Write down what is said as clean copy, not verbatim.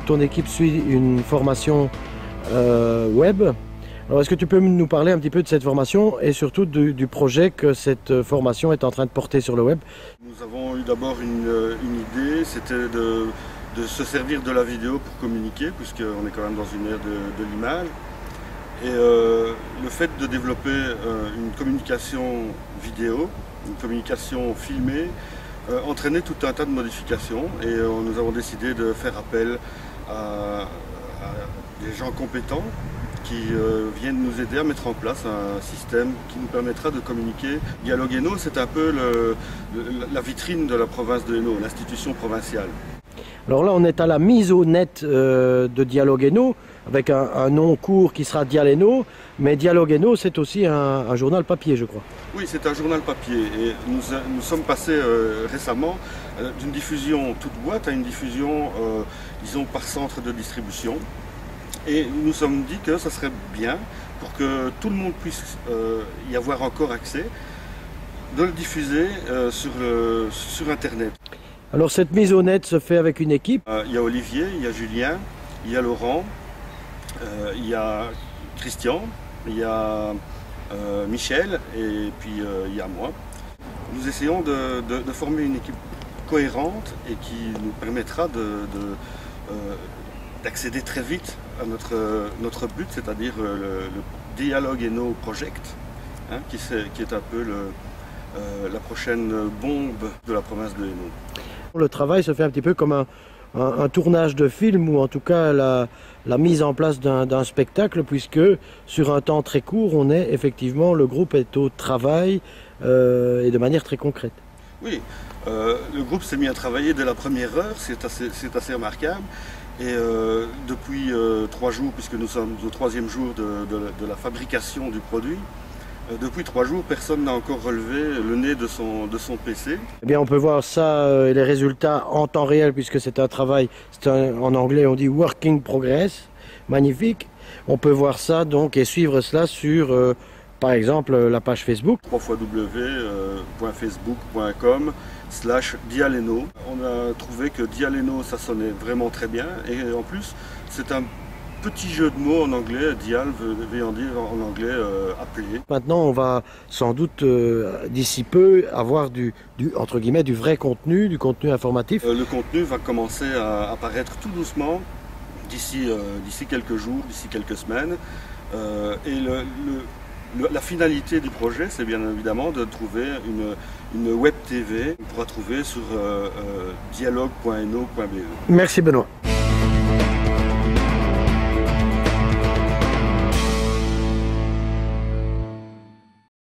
ton équipe suit une formation web. Alors est-ce que tu peux nous parler un petit peu de cette formation et surtout du projet que cette formation est en train de porter sur le web? Nous avons eu d'abord une idée, c'était de se servir de la vidéo pour communiquer, puisqu'on est quand même dans une ère de l'image. Et le fait de développer une communication vidéo, une communication filmée, entraînait tout un tas de modifications. Et nous avons décidé de faire appel à des gens compétents qui viennent nous aider à mettre en place un système qui nous permettra de communiquer. Dialogue Hainaut, c'est un peu la vitrine de la province de Hainaut, l'institution provinciale. Alors là, on est à la mise au net de Dialogue Hainaut, avec un nom court qui sera Dial Hainaut, mais Dialogue Hainaut, c'est aussi un journal papier, je crois. Oui, c'est un journal papier, et nous sommes passés récemment d'une diffusion toute boîte à une diffusion, disons, par centre de distribution. Et nous nous sommes dit que ça serait bien, pour que tout le monde puisse y avoir encore accès, de le diffuser sur Internet. Alors cette mise au net se fait avec une équipe? Il y a Olivier, il y a Julien, il y a Laurent, il y a Christian, il y a Michel et puis il y a moi. Nous essayons de former une équipe cohérente et qui nous permettra d'accéder très vite à notre but, c'est-à-dire le Dialogue Hainaut Project, hein, qui est un peu la prochaine bombe de la province de Hainaut. Le travail se fait un petit peu comme un tournage de film, ou en tout cas la mise en place d'un spectacle, puisque sur un temps très court, le groupe est au travail et de manière très concrète. Oui, le groupe s'est mis à travailler dès la première heure, c'est assez remarquable. Et depuis 3 jours, puisque nous sommes au 3e jour de la fabrication du produit, depuis 3 jours, personne n'a encore relevé le nez de son PC. Eh bien, on peut voir ça et les résultats en temps réel, puisque c'est un travail, en anglais on dit work in progress, magnifique. On peut voir ça donc et suivre cela sur, par exemple, la page Facebook. www.facebook.com/Dial Hainaut. On a trouvé que Dial Hainaut, ça sonnait vraiment très bien, et en plus, c'est un petit jeu de mots en anglais. Dial veut en dire en anglais appeler. Maintenant, on va sans doute d'ici peu avoir entre guillemets, du vrai contenu, du contenu informatif. Le contenu va commencer à apparaître tout doucement d'ici quelques jours, d'ici quelques semaines. Et la finalité du projet, c'est bien évidemment de trouver une web TV qu'on pourra trouver sur dialogue.hainaut.be. Merci Benoît.